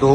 2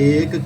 1